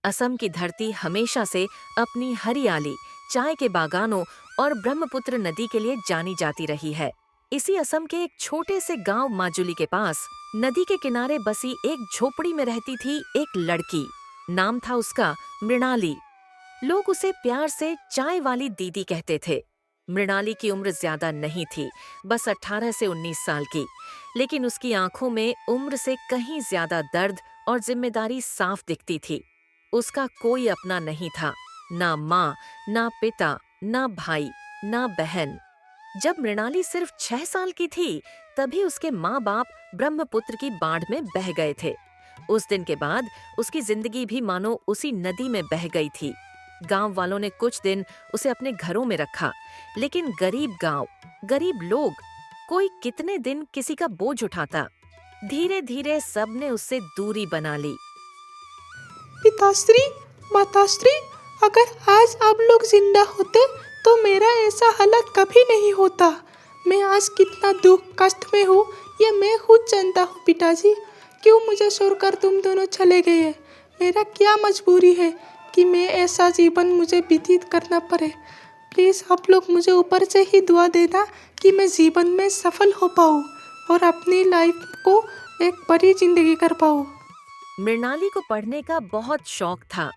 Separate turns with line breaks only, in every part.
असम की धरती हमेशा से अपनी हरियाली, चाय के बागानों और ब्रह्मपुत्र नदी के लिए जानी जाती रही है। इसी असम के एक छोटे से गांव माजुली के पास नदी के किनारे बसी एक झोपड़ी में रहती थी एक लड़की। नाम था उसका मृणाली। लोग उसे प्यार से चाय वाली दीदी कहते थे। मृणाली की उम्र ज्यादा नहीं थी, बस 18 से 19 साल की, लेकिन उसकी आंखों में उम्र से कहीं ज्यादा दर्द और जिम्मेदारी साफ दिखती थी। उसका कोई अपना नहीं था, ना माँ, ना पिता, ना भाई, ना बहन। जब मृणाली सिर्फ 6 साल की थी, तभी उसके माँ बाप ब्रह्मपुत्र की बाढ़ में बह गए थे। उस दिन के बाद उसकी जिंदगी भी मानो उसी नदी में बह गई थी। गांव वालों ने कुछ दिन उसे अपने घरों में रखा, लेकिन गरीब गांव, गरीब लोग, कोई कितने दिन किसी का बोझ उठाता। धीरे धीरे सबने उससे दूरी बना ली।
पिताश्री, माताश्री, अगर आज आप लोग जिंदा होते तो मेरा ऐसा हालत कभी नहीं होता। मैं आज कितना दुख कष्ट में हूँ ये मैं खुद जानता हूँ पिताजी। क्यों मुझे छोड़कर तुम दोनों चले गए? मेरा क्या मजबूरी है कि मैं ऐसा जीवन मुझे व्यतीत करना पड़े। प्लीज़ आप लोग मुझे ऊपर से ही दुआ देना कि मैं जीवन में सफल हो पाऊँ और अपनी लाइफ को एक बड़ी जिंदगी कर पाऊँ।
मृणाली को पढ़ने का बहुत शौक था।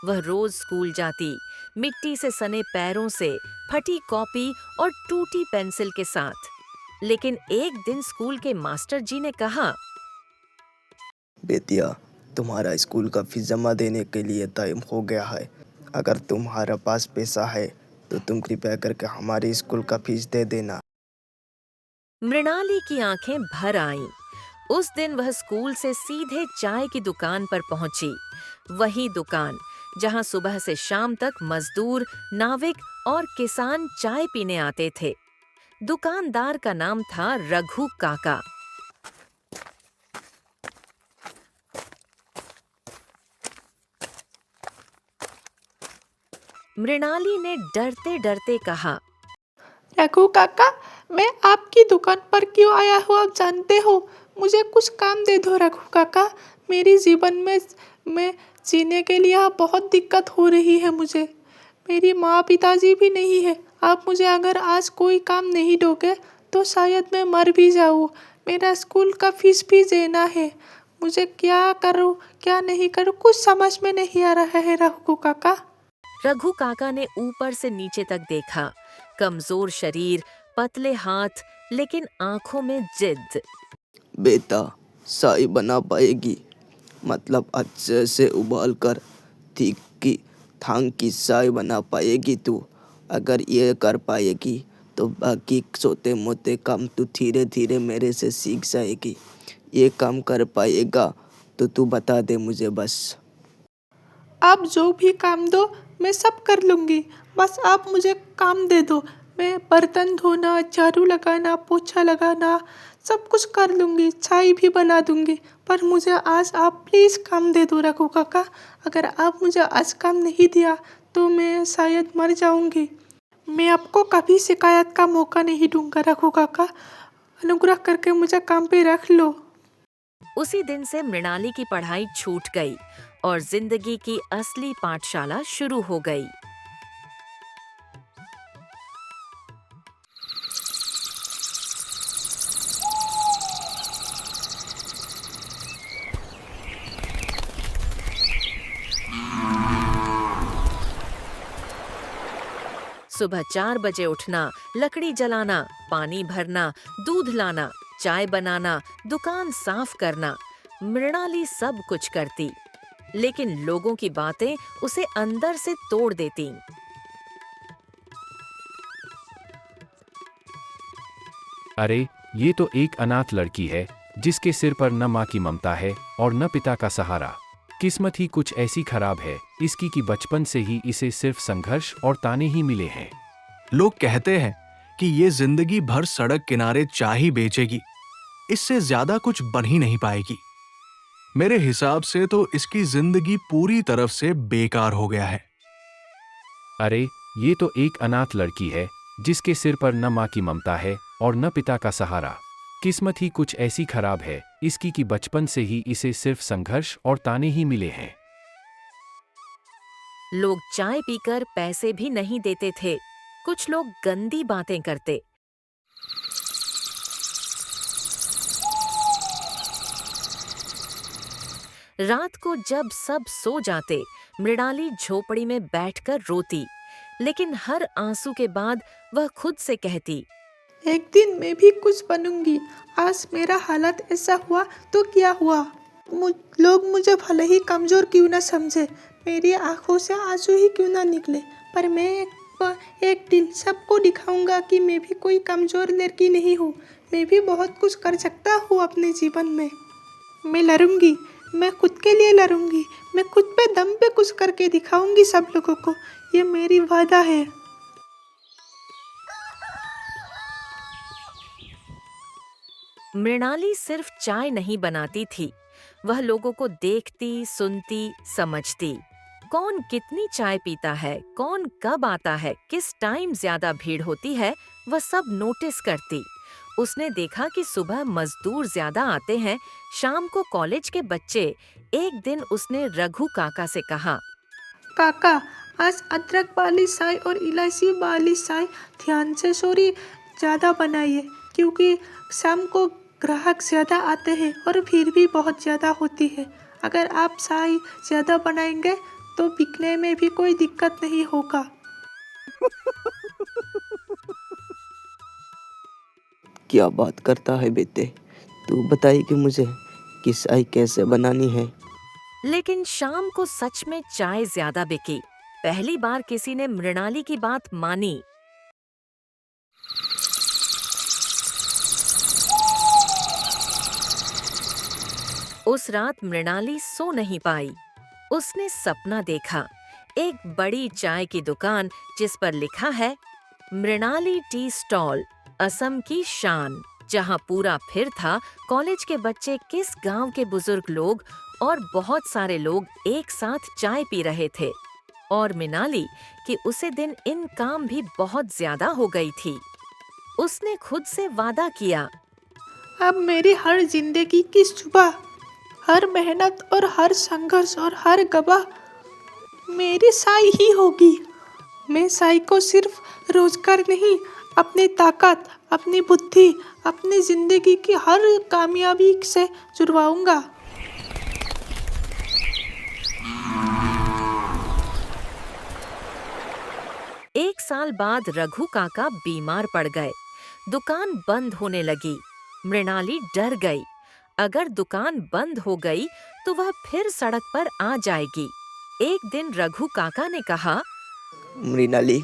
वह रोज स्कूल जाती, मिट्टी से सने पैरों से, फटी कॉपी और टूटी पेंसिल के साथ। लेकिन एक दिन स्कूल के मास्टर जी ने कहा,
बेटिया, तुम्हारा स्कूल का फीस जमा देने के लिए टाइम हो गया है। अगर तुम्हारे पास पैसा है तो तुम कृपया करके हमारे स्कूल का फीस दे देना।
मृणाली की आंखें भर आईं। उस दिन वह स्कूल से सीधे चाय की दुकान पर पहुंची। वही दुकान जहां सुबह से शाम तक मजदूर, नाविक और किसान चाय पीने आते थे। दुकानदार का नाम था रघु काका। मृणाली ने डरते डरते कहा,
रघु काका, मैं आपकी दुकान पर क्यों आया हूँ आप जानते हो? मुझे कुछ काम दे दो रघु काका। मेरी जीवन में जीने के लिए बहुत दिक्कत हो रही है मुझे। मेरी माँ पिताजी भी नहीं है। आप मुझे अगर आज कोई काम नहीं दोगे तो शायद मैं मर भी जाऊँ। मेरा स्कूल का फीस भी देना है। मुझे क्या करूँ क्या नहीं करूँ कुछ समझ में नहीं आ रहा है रघु काका।
रघु काका ने ऊपर से नीचे तक देखा। कमजोर शरीर, पतले हाथ, लेकिन आंखों में जिद।
बेटा, चाय बना पाएगी? मतलब अच्छे से उबाल कर तीखी थांग की चाय बना पाएगी तू? अगर ये कर पाएगी तो बाकी छोटे मोटे काम तू धीरे धीरे मेरे से सीख जाएगी। ये काम कर पाएगा तो तू बता दे मुझे बस।
आप जो भी काम दो मैं सब कर लूँगी। बस आप मुझे काम दे दो। मैं बर्तन धोना, झाड़ू लगाना, पोछा लगाना सब कुछ कर लूँगी, चाय भी बना दूँगी। पर मुझे आज आप प्लीज़ काम दे दो रघु काका। अगर आप मुझे आज काम नहीं दिया तो मैं शायद मर जाऊँगी। मैं आपको कभी शिकायत का मौका नहीं दूँगा रघु काका। अनुग्रह करके मुझे काम पे रख लो।
उसी दिन से मृणाली की पढ़ाई छूट गई और जिंदगी की असली पाठशाला शुरू हो गई। सुबह 4 बजे उठना, लकड़ी जलाना, पानी भरना, दूध लाना, चाय बनाना, दुकान साफ करना, मृणाली सब कुछ करती। लेकिन लोगों की बातें उसे अंदर से तोड़ देती।
अरे, ये तो एक अनाथ लड़की है जिसके सिर पर न माँ की ममता है और न पिता का सहारा। किस्मत ही कुछ ऐसी खराब है इसकी कि बचपन से ही इसे सिर्फ संघर्ष और ताने ही मिले हैं।
लोग कहते हैं कि ये जिंदगी भर सड़क किनारे चाय ही बेचेगी, इससे ज्यादा कुछ बन ही नहीं पाएगी। मेरे हिसाब से तो इसकी जिंदगी पूरी तरफ से बेकार हो गया है।
अरे, ये तो एक अनाथ लड़की है जिसके सिर पर न माँ की ममता है और न पिता का सहारा। किस्मत ही कुछ ऐसी खराब है इसकी कि बचपन से ही इसे सिर्फ संघर्ष और ताने ही मिले हैं।
लोग चाय पीकर पैसे भी नहीं देते थे। कुछ लोग गंदी बातें करते। रात को जब सब सो जाते, मृणाली झोपड़ी में बैठकर रोती, लेकिन हर आंसू के बाद वह खुद से कहती,
एक दिन मैं भी कुछ बनूंगी। आज मेरा हालत ऐसा हुआ तो क्या हुआ। लोग मुझे भले ही कमजोर क्यों ना समझे, मेरी आंखों से आंसू ही क्यों ना निकले, पर मैं एक दिन सबको दिखाऊंगा कि मैं भी कोई कमजोर लड़की नहीं हूँ। मैं भी बहुत कुछ कर सकता हूँ अपने जीवन में। मैं लड़ूंगी, मैं खुद के लिए लड़ूंगी। मैं खुद पे दम पे कुछ करके दिखाऊंगी सब लोगों को। ये मेरी वादा है।
मृणाली सिर्फ चाय नहीं बनाती थी, वह लोगों को देखती, सुनती, समझती। कौन कितनी चाय पीता है, कौन कब आता है, किस टाइम ज्यादा भीड़ होती है, वह सब नोटिस करती। उसने देखा कि सुबह मजदूर ज्यादा आते हैं, शाम को कॉलेज के बच्चे। एक दिन उसने रघु काका से कहा,
काका, आज अदरक वाली चाय और इलायची वाली चाय ध्यान से सोरी ज़्यादा बनाइए, क्योंकि शाम को ग्राहक ज़्यादा आते हैं और भीड़ भी बहुत ज़्यादा होती है। अगर आप चाय ज़्यादा बनाएंगे तो बिकने में भी कोई दिक्कत नहीं होगा।
क्या बात करता है बेटे, तू बताएगी मुझे कि चाय कैसे बनानी है।
लेकिन शाम को सच में चाय ज्यादा बिकी। पहली बार किसी ने मृणाली की बात मानी। उस रात मृणाली सो नहीं पाई। उसने सपना देखा, एक बड़ी चाय की दुकान जिस पर लिखा है, मृणाली टी स्टॉल, असम की शान। जहां पूरा फिर था, कॉलेज के बच्चे, किस गांव के बुजुर्ग लोग और बहुत सारे लोग एक साथ चाय पी रहे थे। और मृणाली कि उसे दिन इन काम भी बहुत ज्यादा हो गई थी। उसने खुद से वादा किया,
अब मेरी हर जिंदगी की सुबह, हर मेहनत और हर संघर्ष और हर गवाह मेरी साई ही होगी। मैं साई को सिर्फ रोजगार नहीं, अपनी ताकत, अपनी बुद्धि, अपनी जिंदगी की हर कामयाबी से जुड़वाऊंगा।
एक साल बाद रघु काका बीमार पड़ गए। दुकान बंद होने लगी। मृणाली डर गई। अगर दुकान बंद हो गई तो वह फिर सड़क पर आ जाएगी। एक दिन रघु काका ने कहा,
मृणाली,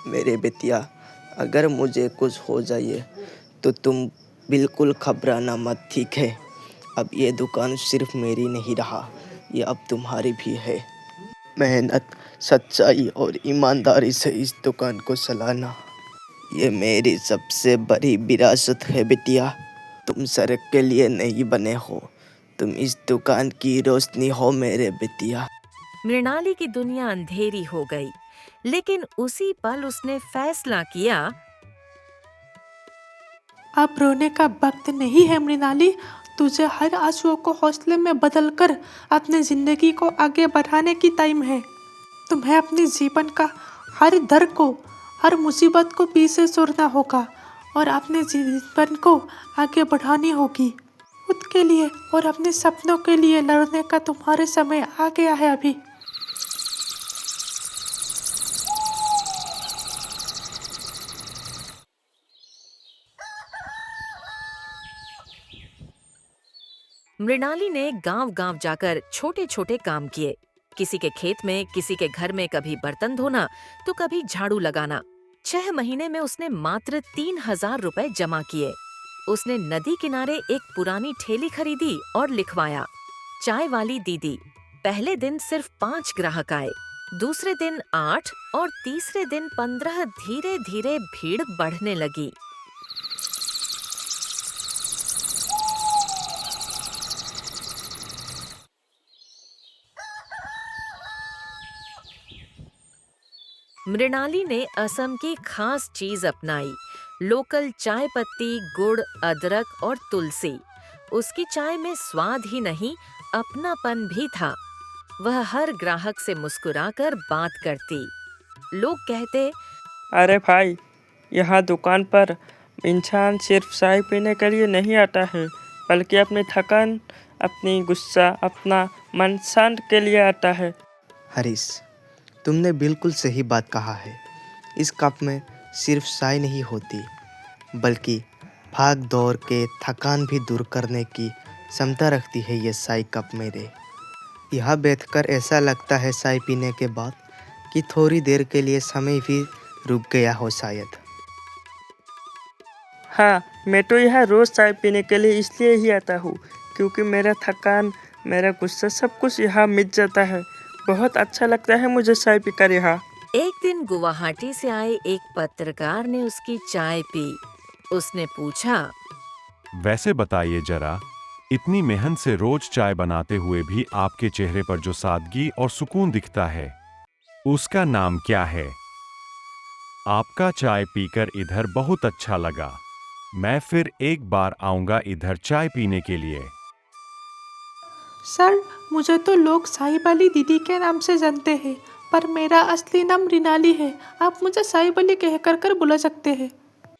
मेरे बेटिया, अगर मुझे कुछ हो जाए तो तुम बिल्कुल घबराना मत, ठीक है। अब ये दुकान सिर्फ मेरी नहीं रहा, ये अब तुम्हारी भी है। मेहनत, सच्चाई और ईमानदारी से इस दुकान को चलाना, ये मेरी सबसे बड़ी विरासत है बेटिया। तुम सड़क के लिए नहीं बने हो, तुम इस दुकान की रोशनी हो मेरे बेटिया।
मृणाली की दुनिया अंधेरी हो गई, लेकिन उसी पल उसने फैसला किया,
अब रोने का वक्त नहीं है मृणाली। तुझे हर आंसुओं को हौसले में बदलकर अपनी जिंदगी को आगे बढ़ाने की टाइम है। तुम्हें अपने जीवन का हर डर को, हर मुसीबत को पीछे छोड़ना होगा और अपने जीवन को आगे बढ़ानी होगी। खुद के लिए और अपने सपनों के लिए लड़ने का तुम्हारे समय आ गया है अभी।
मृणाली ने गांव-गांव जाकर छोटे-छोटे काम किए। किसी के खेत में, किसी के घर में कभी बर्तन धोना तो कभी झाड़ू लगाना। 6 महीने में उसने मात्र 3,000 रुपए जमा किए। उसने नदी किनारे एक पुरानी ठेली खरीदी और लिखवाया, चाय वाली दीदी। पहले दिन सिर्फ 5 ग्राहक आए, दूसरे दिन 8 और तीसरे दिन 15। धीरे-धीरे भीड़ बढ़ने लगी। मृणाली ने असम की खास चीज अपनाई, लोकल चाय पत्ती, गुड़, अदरक और तुलसी। उसकी चाय में स्वाद ही नहीं, अपनापन भी था। वह हर ग्राहक से मुस्कुराकर बात करती। लोग कहते,
अरे भाई, यहाँ दुकान पर इंसान सिर्फ चाय पीने के लिए नहीं आता है, बल्कि अपनी थकान, अपनी गुस्सा, अपना मन शांत के लिए आता है।
हरीश, तुमने बिल्कुल सही बात कहा है। इस कप में सिर्फ चाय नहीं होती, बल्कि भाग दौड़ के थकान भी दूर करने की क्षमता रखती है ये चाय कप मेरे। यहाँ बैठकर ऐसा लगता है चाय पीने के बाद कि थोड़ी देर के लिए समय भी रुक गया हो शायद।
हाँ, मैं तो यहाँ रोज़ चाय पीने के लिए इसलिए ही आता हूँ, क्योंकि मेरा थकान, मेरा गुस्सा सब कुछ यहाँ मिट जाता है। बहुत अच्छा लगता है मुझे चाय पीकर यहाँ।
एक दिन गुवाहाटी से आए एक पत्रकार ने उसकी चाय पी। उसने पूछा,
वैसे बताइए जरा, इतनी मेहनत से रोज चाय बनाते हुए भी आपके चेहरे पर जो सादगी और सुकून दिखता है, उसका नाम क्या है? आपका चाय पीकर इधर बहुत अच्छा लगा। मैं फिर एक बार आऊंगा इधर चाय पीने के लिए।
सर, मुझे तो लोग साई वाली दीदी के नाम से जानते हैं, पर मेरा असली नाम रिनाली है। आप मुझे साई वाली कहकर कर बुला सकते हैं।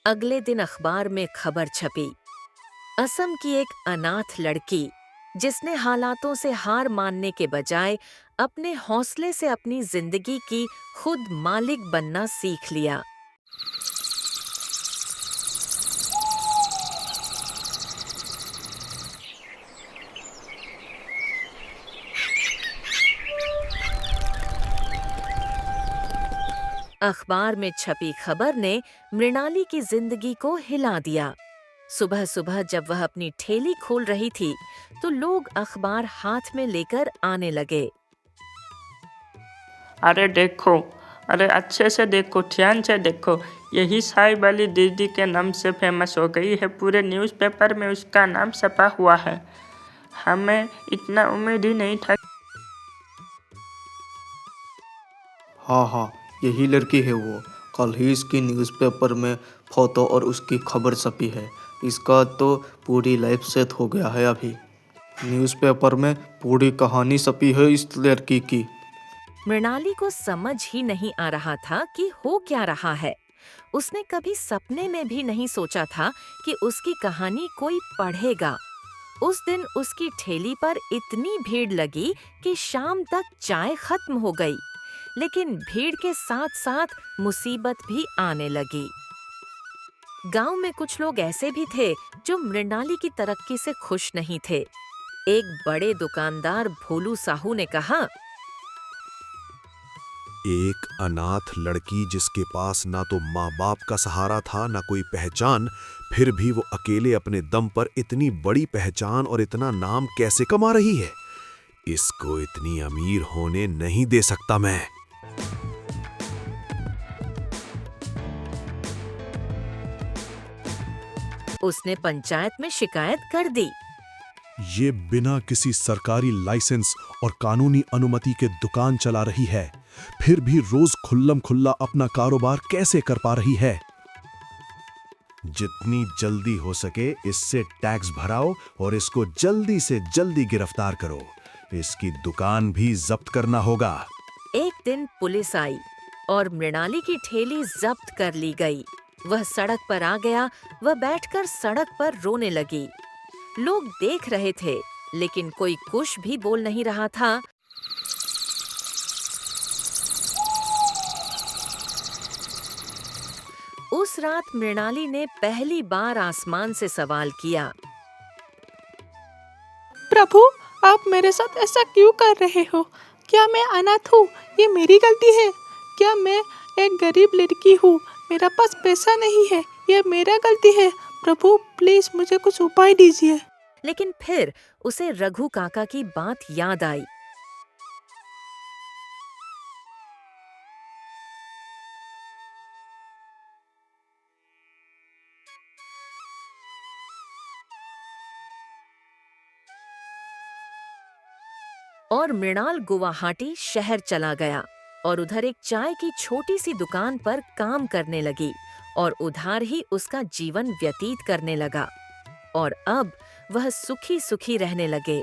अगले दिन अखबार में खबर छपी। असम की एक अनाथ लड़की, जिसने हालातों से हार मानने के बजाय अपने हौसले से अपनी जिंदगी की खुद मालिक बनना सीख लिया। अखबार में छपी खबर ने मृणाली की जिंदगी को हिला दिया। सुबह सुबह जब वह अपनी ठेली खोल रही थी, तो लोग अखबार हाथ में लेकर आने लगे।
अरे देखो, अरे अच्छे से देखो, ध्यान से देखो, यही साई वाली दीदी के नाम से फेमस हो गई है। पूरे न्यूज़पेपर में उसका नाम छपा हुआ है। हमें इतना उम्मीद ही नहीं था।
हाँ, यही लड़की है वो। कल ही इसकी न्यूज़पेपर में फोटो और उसकी खबर छपी है। इसका तो पूरी लाइफ सेट हो गया है। अभी न्यूज़पेपर में पूरी कहानी छपी है इस लड़की की।
मृणाली को समझ ही नहीं आ रहा था कि हो क्या रहा है। उसने कभी सपने में भी नहीं सोचा था कि उसकी कहानी कोई पढ़ेगा। उस दिन उसकी ठेली पर इतनी भीड़ लगी कि शाम तक चाय खत्म हो गई। लेकिन भीड़ के साथ साथ मुसीबत भी आने लगी। गांव में कुछ लोग ऐसे भी थे जो मृणाली की तरक्की से खुश नहीं थे। एक बड़े दुकानदार भोलू साहू ने कहा,
एक अनाथ लड़की जिसके पास ना तो माँ बाप का सहारा था, ना कोई पहचान, फिर भी वो अकेले अपने दम पर इतनी बड़ी पहचान और इतना नाम कैसे कमा रही है? इसको इतनी अमीर होने नहीं दे सकता मैं।
उसने पंचायत में शिकायत कर दी।
ये बिना किसी सरकारी लाइसेंस और कानूनी अनुमति के दुकान चला रही है, फिर भी रोज खुल्लम खुल्ला अपना कारोबार कैसे कर पा रही है? जितनी जल्दी हो सके इससे टैक्स भराओ और इसको जल्दी से जल्दी गिरफ्तार करो। इसकी दुकान भी जब्त करना होगा।
एक दिन पुलिस आई और मृणाली की ठेली जब्त कर ली गई। वह सड़क पर आ गया। वह बैठकर सड़क पर रोने लगी। लोग देख रहे थे, लेकिन कोई कुछ भी बोल नहीं रहा था। उस रात मृणाली ने पहली बार आसमान से सवाल किया,
प्रभु, आप मेरे साथ ऐसा क्यों कर रहे हो? क्या मैं अनाथ हूँ? ये मेरी गलती है? क्या मैं एक गरीब लड़की हूँ? मेरा पास पैसा नहीं है, ये मेरा गलती है? प्रभु, प्लीज मुझे कुछ उपाय दीजिए।
लेकिन फिर उसे रघु काका की बात याद आई। और मृणाल गुवाहाटी शहर चला गया और उधर एक चाय की छोटी सी दुकान पर काम करने लगी और उधार ही उसका जीवन व्यतीत करने लगा। और अब वह सुखी सुखी रहने लगे।